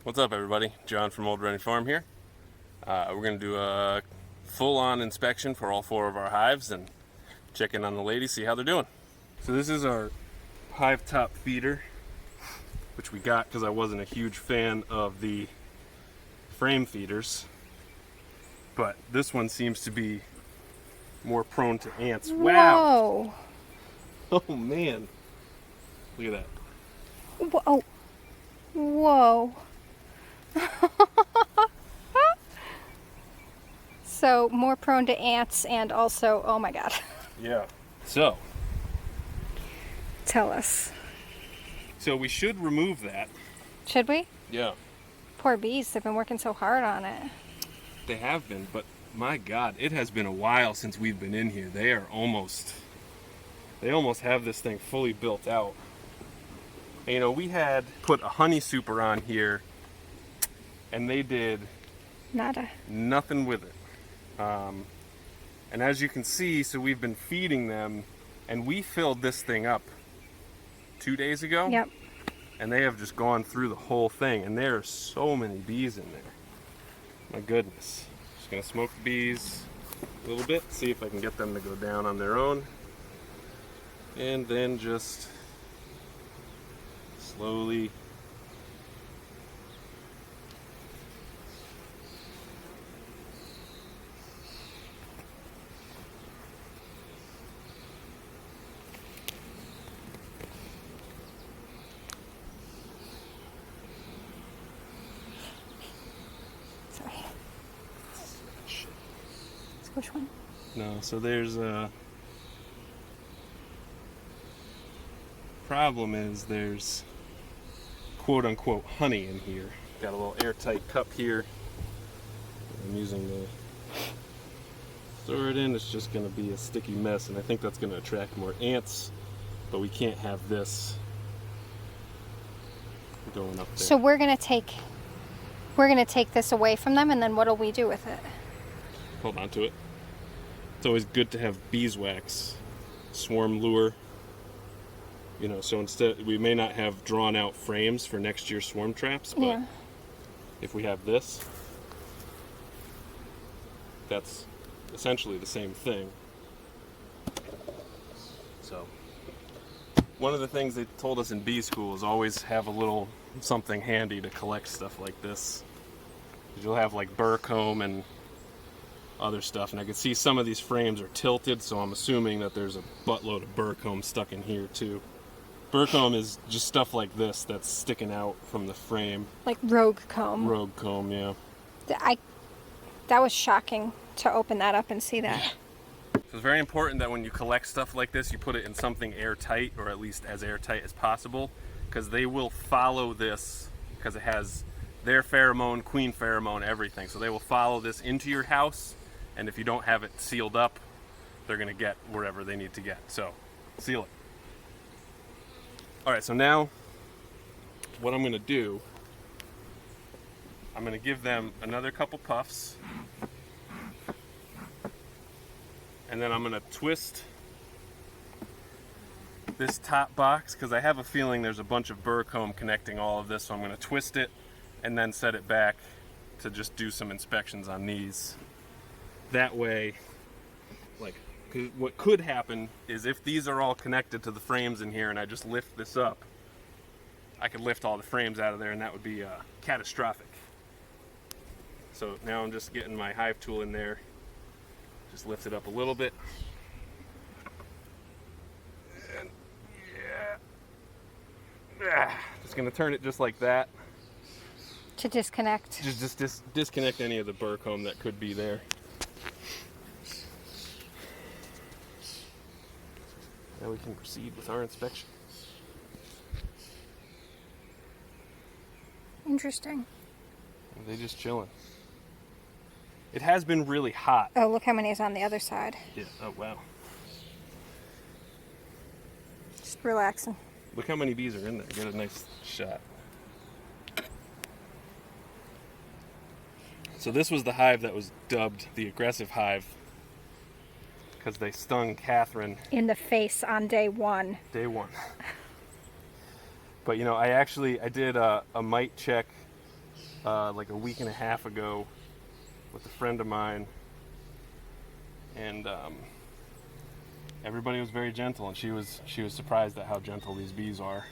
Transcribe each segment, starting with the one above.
What's up, everybody? John from Old Running Farm here. We're going to do a full-on inspection for all 4 of our hives and check in on the ladies, see how they're doing. So this is our hive top feeder, which we got because I wasn't a huge fan of the frame feeders, but this one seems to be more prone to ants. Wow! Whoa! Oh man! Look at that. Whoa! Whoa! So more prone to ants and also, oh my god. Yeah. So Tell us. we should remove that. Should we? Yeah. Poor bees, they've been working so hard on it. They have been, but my God, it has been a while since we've been in here. They almost have this thing fully built out. And, you know, we had put a honey super on here, and they did Nada. nothing with it. And as you can see, so we've been feeding them, and we filled this thing up 2 days ago. Yep. And they have just gone through the whole thing, and there are so many bees in there. My goodness. Just gonna smoke the bees a little bit, see if I can get them to go down on their own. And then just slowly Sorry. Which one? no, so there's a problem is there's quote unquote honey in here. Got a little airtight cup here. I'm using to throw it in. It's just going to be a sticky mess, and I think that's going to attract more ants, but we can't have this going up there. So we're gonna take this away from them, and then what'll we do with it? Hold on to it. It's always good to have beeswax, swarm lure. You know, so instead, we may not have drawn out frames for next year's swarm traps, but Yeah. if we have this, that's essentially the same thing. So, one of the things they told us in bee school is always have a little something handy to collect stuff like this. 'Cause you'll have like burr comb and other stuff, and I can see some of these frames are tilted, so I'm assuming that there's a buttload of burr comb stuck in here too. Burr comb is just stuff like this that's sticking out from the frame. Like rogue comb. Rogue comb, yeah. That was shocking to open that up and see that. So it's very important that when you collect stuff like this, you put it in something airtight, or at least as airtight as possible, because they will follow this, because it has their pheromone, queen pheromone, everything. So they will follow this into your house, and if you don't have it sealed up, they're going to get wherever they need to get. So seal it. All right, so now what I'm going to do, I'm going to give them another couple puffs, and then I'm going to twist this top box, because I have a feeling there's a bunch of burr comb connecting all of this, so I'm going to twist it and then set it back to just do some inspections on these. That way, like, 'cause what could happen is if these are all connected to the frames in here and I just lift this up, I could lift all the frames out of there, and that would be catastrophic. So now I'm just getting my hive tool in there, just lift it up a little bit. And yeah, just gonna turn it just like that. To disconnect. Just disconnect any of the burr comb that could be there. Now we can proceed with our inspection. Interesting. They're just chilling. It has been really hot. Oh, look how many is on the other side. Yeah. Oh wow. Just relaxing. Look how many bees are in there. Get a nice shot. So this was the hive that was dubbed the aggressive hive, because they stung Catherine In the face on day one. day one. But you know, I did a mite check like a week and a half ago with a friend of mine, and everybody was very gentle, and she was surprised at how gentle these bees are.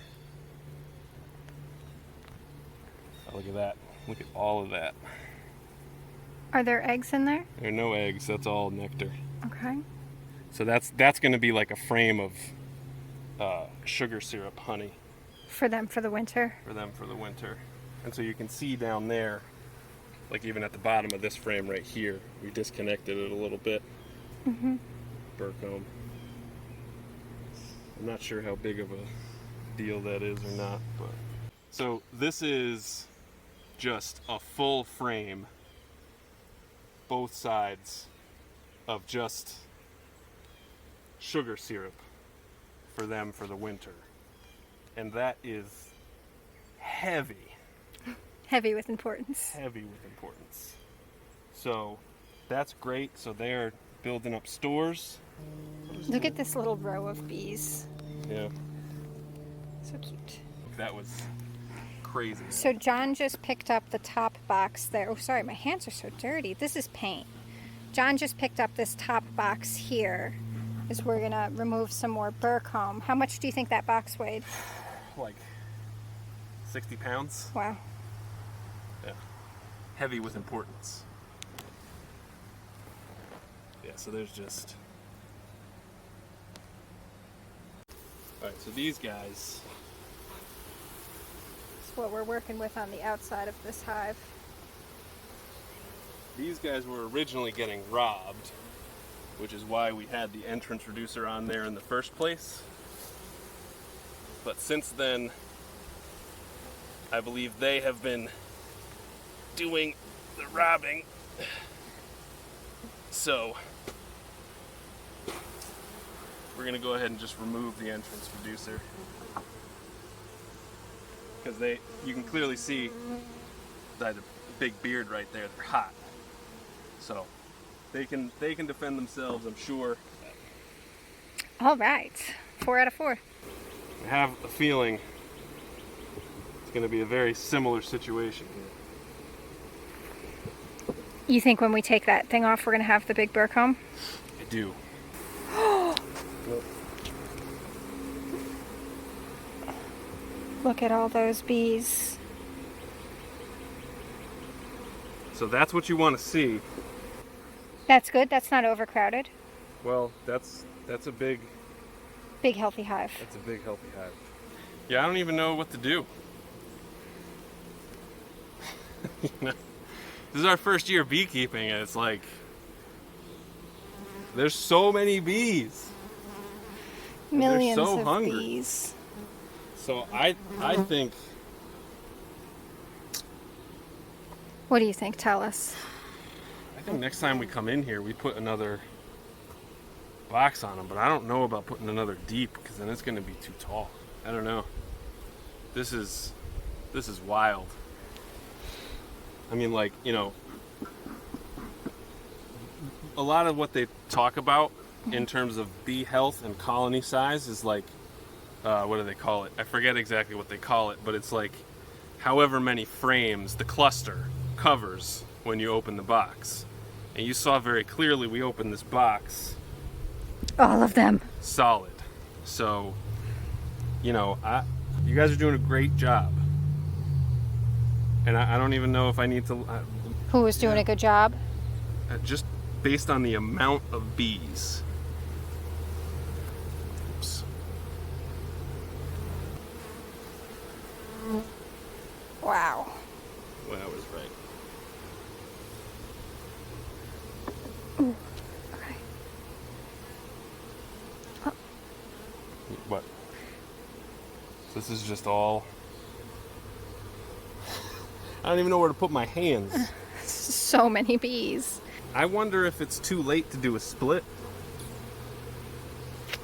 Oh, look at that! Look at all of that. Are there eggs in there? There are no eggs. That's all nectar. Okay. So that's going to be like a frame of sugar syrup honey For them for the winter. for them for the winter. And so you can see down there, like even at the bottom of this frame right here, we disconnected it a little bit. Mm-hmm. Burr comb. I'm not sure how big of a deal that is or not, but so this is just a full frame, both sides, of just sugar syrup for them for the winter. And that is heavy. Heavy with importance. Heavy with importance. So that's great. So they're building up stores. Look at this little row of bees. Yeah, So cute. that was crazy. So John just picked up the top box there. Oh, sorry, my hands are so dirty. This is paint. John just picked up this top box here as we're going to remove some more burr comb. How much do you think that box weighed? Like 60 pounds. Wow. Yeah. Heavy with importance. Yeah, so there's just... Alright, so these guys... That's what we're working with on the outside of this hive. These guys were originally getting robbed, which is why we had the entrance reducer on there in the first place. But since then, I believe they have been doing the robbing. So we're gonna go ahead and just remove the entrance reducer, because you can clearly see by the big beard right there, they're hot. So they can defend themselves, I'm sure. All right. 4 out of 4. I have a feeling it's going to be a very similar situation here. You think when we take that thing off, we're going to have the big burr comb? I do. Look at all those bees. So that's what you want to see. That's good. That's not overcrowded. Well, that's a big Healthy hive. That's a big healthy hive. Yeah, I don't even know what to do. You know, this is our first year beekeeping, and it's like there's so many bees. Millions They're so of hungry. bees. So I think. What do you think? Tell us. I think next time we come in here, we put another box on them, but I don't know about putting another deep, because then it's going to be too tall. I don't know. This is wild. I mean, like, you know, a lot of what they talk about in terms of bee health and colony size is like, what do they call it? I forget exactly what they call it, but it's like however many frames the cluster covers when you open the box. And you saw very clearly we opened this box All of them. solid. So, you know, you guys are doing a great job. And I don't even know if I need to... Who was doing a good job? just based on the amount of bees. Oops. Wow. Well, I was right. Ooh. Okay. What? This is just all... I don't even know where to put my hands. So many bees. I wonder if it's too late to do a split.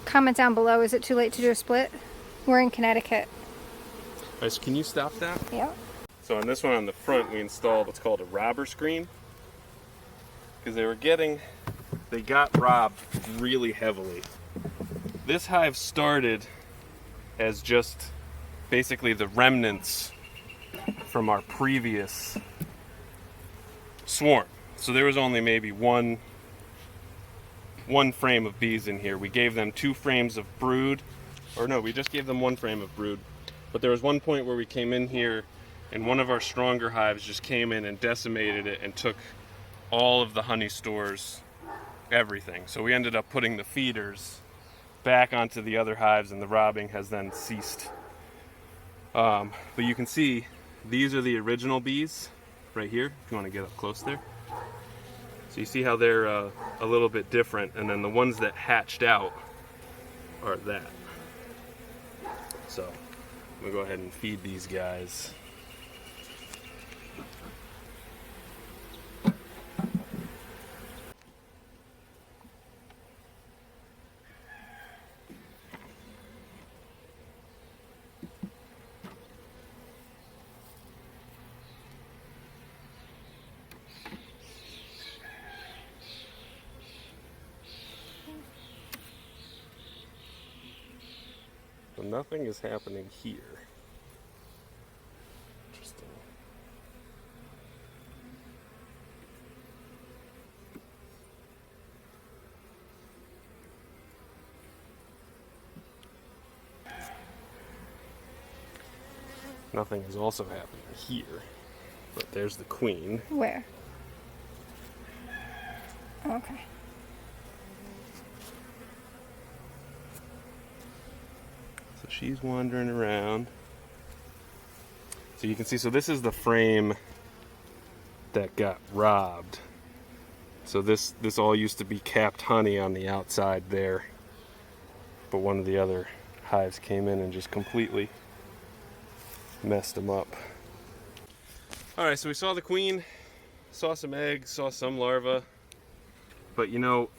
Comment down below, is it too late to do a split? We're in Connecticut. All right, so can you stop that? Yeah. So on this one on the front, we installed what's called a robber screen, because they got robbed really heavily. This hive started as just basically the remnants from our previous swarm. So there was only maybe one frame of bees in here. We gave them 2 frames of brood, or no, we just gave them 1 frame of brood. But there was one point where we came in here and one of our stronger hives just came in and decimated it and took all of the honey stores, everything. So we ended up putting the feeders back onto the other hives, and the robbing has then ceased. But you can see these are the original bees right here, if you want to get up close there. So you see how they're a little bit different, and then the ones that hatched out are that. So I'm gonna go ahead and feed these guys. So nothing is happening here. Interesting. Nothing is also happening here. But there's the queen. Where? Okay. So she's wandering around. So you can see, so this is the frame that got robbed. So this all used to be capped honey on the outside there. But one of the other hives came in and just completely messed them up. Alright, so we saw the queen, saw some eggs, saw some larvae. But you know,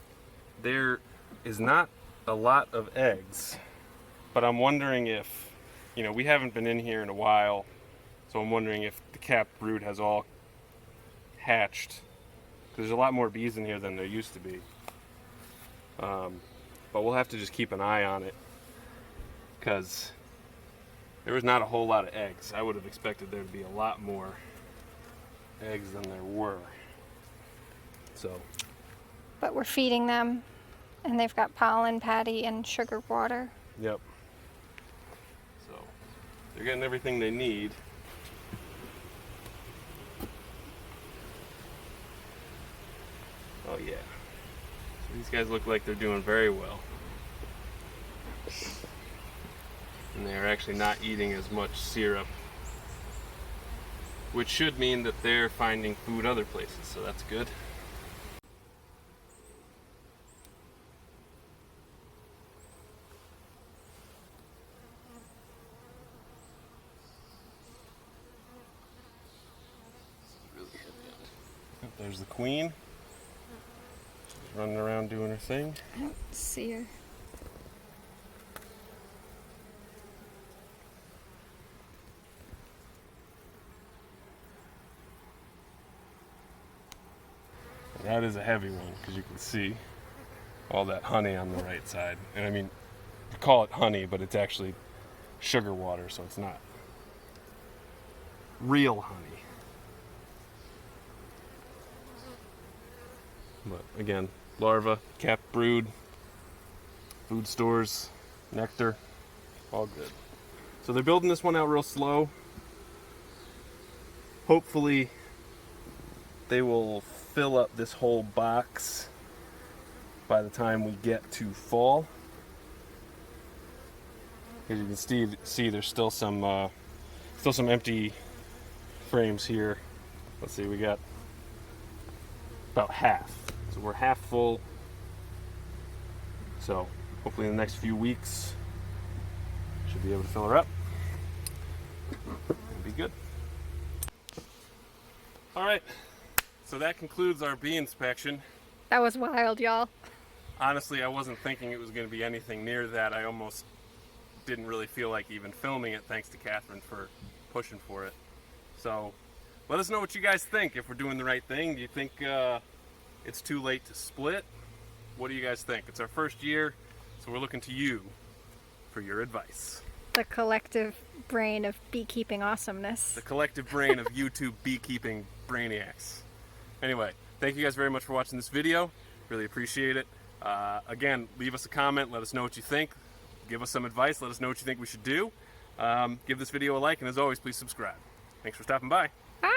there is not a lot of eggs. But I'm wondering if, you know, we haven't been in here in a while, so I'm wondering if the capped brood has all hatched. Because there's a lot more bees in here than there used to be. But we'll have to just keep an eye on it, because there was not a whole lot of eggs. I would have expected there to be a lot more eggs than there were. So. But we're feeding them, and they've got pollen, patty, and sugar water. Yep. So they're getting everything they need. Oh yeah. So these guys look like they're doing very well. And they're actually not eating as much syrup, which should mean that they're finding food other places, so that's good. There's the queen. She's running around doing her thing. I don't see her. That is a heavy one, because you can see all that honey on the right side. And I mean, you call it honey, but it's actually sugar water, so it's not real honey. But again, larva, capped brood, food stores, nectar, all good. So they're building this one out real slow. Hopefully they will fill up this whole box by the time we get to fall. As you can see there's still some empty frames here. Let's see, we got about half. So we're half full. So hopefully in the next few weeks, should be able to fill her up. It'll be good. All right, so that concludes our bee inspection. That was wild, y'all. Honestly, I wasn't thinking it was going to be anything near that. I almost didn't really feel like even filming it, thanks to Catherine for pushing for it. So let us know what you guys think, if we're doing the right thing. Do you think it's too late to split? What do you guys think? It's our first year, so we're looking to you for your advice. The collective brain of beekeeping awesomeness. The collective brain of YouTube beekeeping brainiacs. Anyway, thank you guys very much for watching this video. Really appreciate it. Again, leave us a comment. Let us know what you think. Give us some advice. Let us know what you think we should do. Give this video a like, and as always, please subscribe. Thanks for stopping by. Bye.